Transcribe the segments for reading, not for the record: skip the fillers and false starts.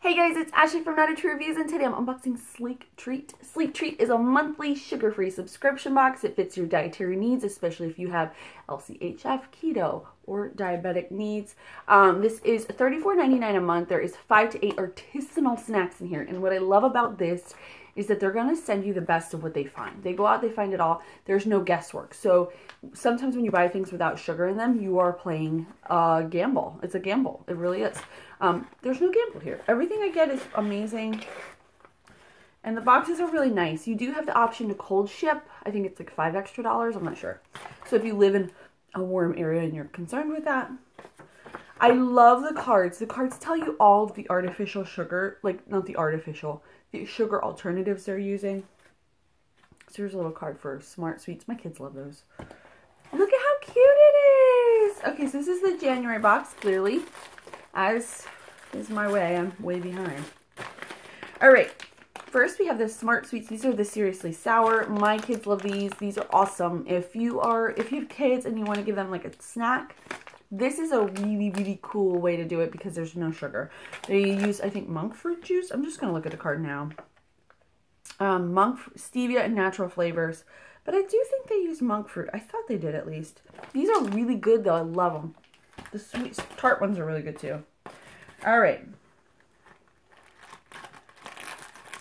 Hey guys, it's Ashley from Naughty True Reviews, and today I'm unboxing Sleek Treat. Sleek Treat is a monthly sugar-free subscription box. It fits your dietary needs, especially if you have LCHF, keto, or diabetic needs. This is $34.99 a month. There is 5 to 8 artisanal snacks in here, and what I love about this is that they're going to send you the best of what they find. They go out, they find it all. There's no guesswork. So sometimes when you buy things without sugar in them, you are playing a gamble. It's a gamble. It really is. There's no gamble here. Everything I get is amazing. And the boxes are really nice. You do have the option to cold ship. I think it's like $5 extra. I'm not sure. So if you live in a warm area and you're concerned with that. I love the cards. The cards tell you all of the artificial sugar, like not the artificial, the sugar alternatives they're using. So here's a little card for Smart Sweets. My kids love those. Look at how cute it is. Okay, so this is the January box, clearly. As is my way, I'm way behind. All right, first we have the Smart Sweets. These are the Seriously Sour. My kids love these. These are awesome. If you have kids and you want to give them like a snack, this is a really, really cool way to do it because there's no sugar. They use, I think, monk fruit juice. I'm just going to look at the card now. Monk, stevia, and natural flavors. But I do think they use monk fruit. I thought they did at least. These are really good though. I love them. The sweet tart ones are really good too. All right.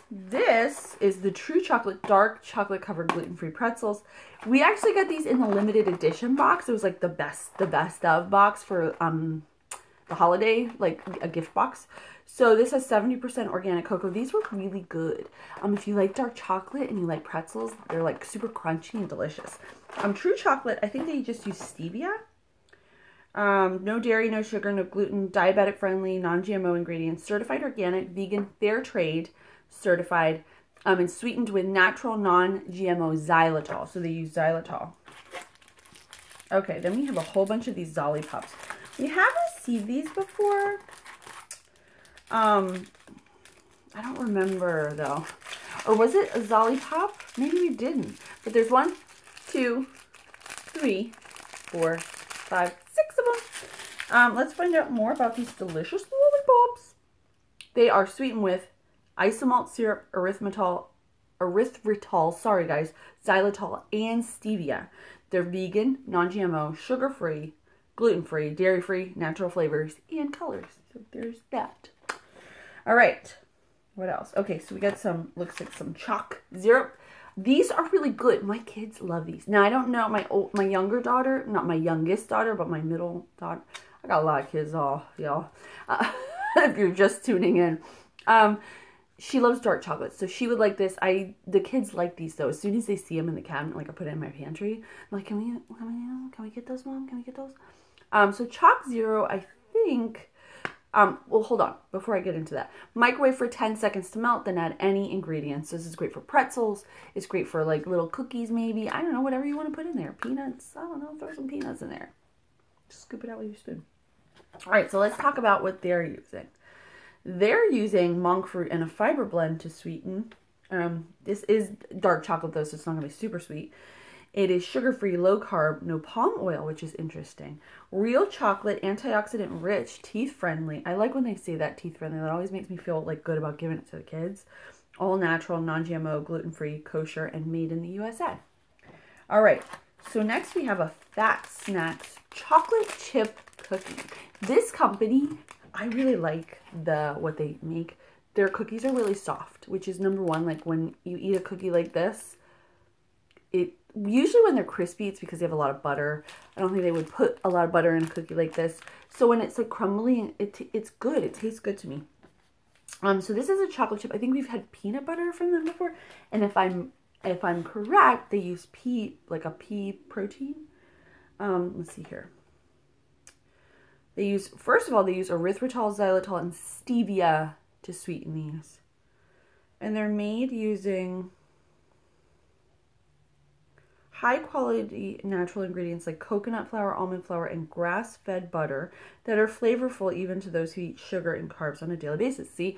This is the True Chocolate Dark Chocolate Covered Gluten-Free Pretzels. We actually got these in the limited edition box. It was like the best of box for the holiday, like a gift box. So this has 70% organic cocoa. These were really good. If you like dark chocolate and you like pretzels, they're like super crunchy and delicious. True Chocolate, I think they just use stevia. No dairy, no sugar, no gluten, diabetic friendly, non-GMO ingredients, certified organic, vegan, fair trade, certified, and sweetened with natural non-GMO xylitol. So they use xylitol. Okay, then we have a whole bunch of these Zolly Pops. We have received these before. I don't remember though. Or was it a Zolly Pop? Maybe we didn't. But there's 1, 2, 3, 4, 5, 6 of them. Let's find out more about these delicious lollipops. They are sweetened with isomalt syrup, erythritol, sorry guys, xylitol, and stevia. They're vegan, non-GMO, sugar-free, gluten-free, dairy-free, natural flavors, and colors. So there's that. All right. What else? Okay, so we got some, looks like some chalk syrup. These are really good. My kids love these. Now, I don't know my younger daughter, not my youngest daughter, but my middle daughter. I got a lot of kids, y'all. If you're just tuning in. She loves dark chocolate, so she would like this. The kids like these, though. As soon as they see them in the cabinet, like I put it in my pantry, I'm like, can we get those, Mom? Can we get those? So Chalk Zero, I think... well, hold on, before I get into that. Microwave for 10 seconds to melt, then add any ingredients. This is great for pretzels. It's great for, like, little cookies, maybe. I don't know, whatever you want to put in there. Peanuts, I don't know, throw some peanuts in there. Just scoop it out with your spoon. All right, so let's talk about what they're using. They're using monk fruit and a fiber blend to sweeten. This is dark chocolate, though, so it's not going to be super sweet. It is sugar-free, low-carb, no palm oil, which is interesting. Real chocolate, antioxidant-rich, teeth-friendly. I like when they say that, teeth-friendly. That always makes me feel like good about giving it to the kids. All natural, non-GMO, gluten-free, kosher, and made in the USA. All right, so next we have a Fat Snacks chocolate chip cookie. This company, I really like what they make. Their cookies are really soft, which is number one. Like when you eat a cookie like this, usually when they're crispy, it's because they have a lot of butter. I don't think they would put a lot of butter in a cookie like this. So when it's like crumbly, it's good. It tastes good to me. So this is a chocolate chip. I think we've had peanut butter from them before. And if I'm correct, they use like a pea protein. Let's see here. First of all, they use erythritol, xylitol, and stevia to sweeten these. And they're made using high-quality natural ingredients like coconut flour, almond flour, and grass-fed butter that are flavorful even to those who eat sugar and carbs on a daily basis. See,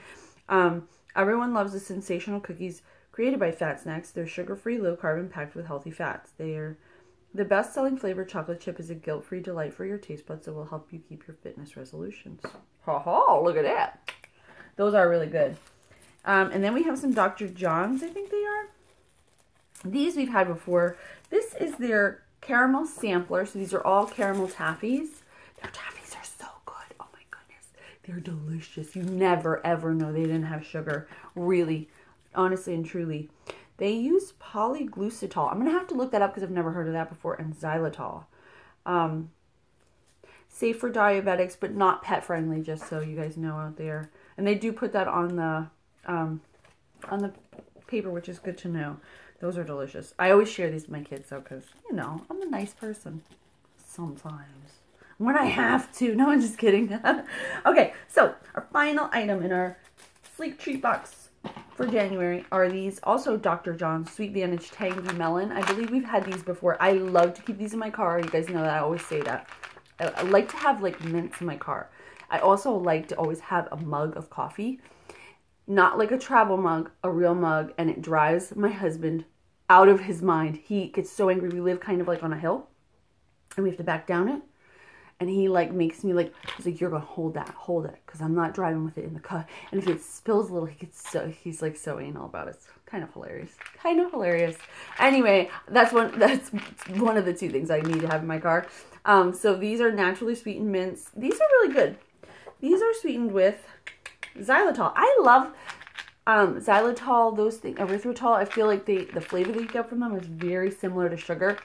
everyone loves the sensational cookies created by Fat Snacks. They're sugar-free, low-carb, and packed with healthy fats. The best-selling flavored chocolate chip is a guilt-free delight for your taste buds that will help you keep your fitness resolutions. Ha ha! Look at that. Those are really good. And then we have some Dr. John's, I think they are. These we've had before. This is their caramel sampler. So these are all caramel taffies. Their taffies are so good. Oh my goodness. They're delicious. You never ever know they didn't have sugar. Really, honestly and truly. They use polyglucitol. I'm going to have to look that up because I've never heard of that before. And xylitol. Safe for diabetics, but not pet friendly, just so you guys know out there. And they do put that on the paper, which is good to know. Those are delicious. I always share these with my kids, though, because, you know, I'm a nice person. Sometimes. When I have to. No, I'm just kidding. Okay, so our final item in our Sleek Treat box for January are these, also Dr. John's Sweet Vantage Tangy Melon. I believe we've had these before. I love to keep these in my car. You guys know that. I always say that. I like to have, like, mints in my car. I also like to always have a mug of coffee. Not like a travel mug, a real mug. And it drives my husband out of his mind. He gets so angry. We live kind of like on a hill. And we have to back down it. And he like makes me like, he's like, you're going to hold it. Because I'm not driving with it in the car. And if it spills a little, he's like so anal about it. It's kind of hilarious. Kind of hilarious. Anyway, that's one of the two things I need to have in my car. So these are naturally sweetened mints. These are really good. These are sweetened with xylitol. I love xylitol, those things, erythritol. I feel like the flavor that you get from them is very similar to sugar.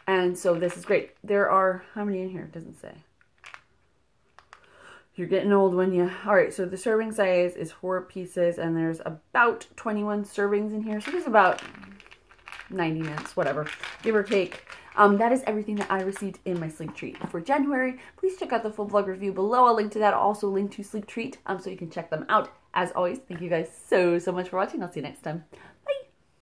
And so this is great. There are, how many in here? It doesn't say. You're getting old when you... All right, so the serving size is 4 pieces, and there's about 21 servings in here. So there's about 90 minutes, whatever, give or take. That is everything that I received in my Sleek Treat for January. Please check out the full vlog review below. I'll link to that. I'll also link to Sleek Treat, so you can check them out. As always, thank you guys so much for watching. I'll see you next time. Bye!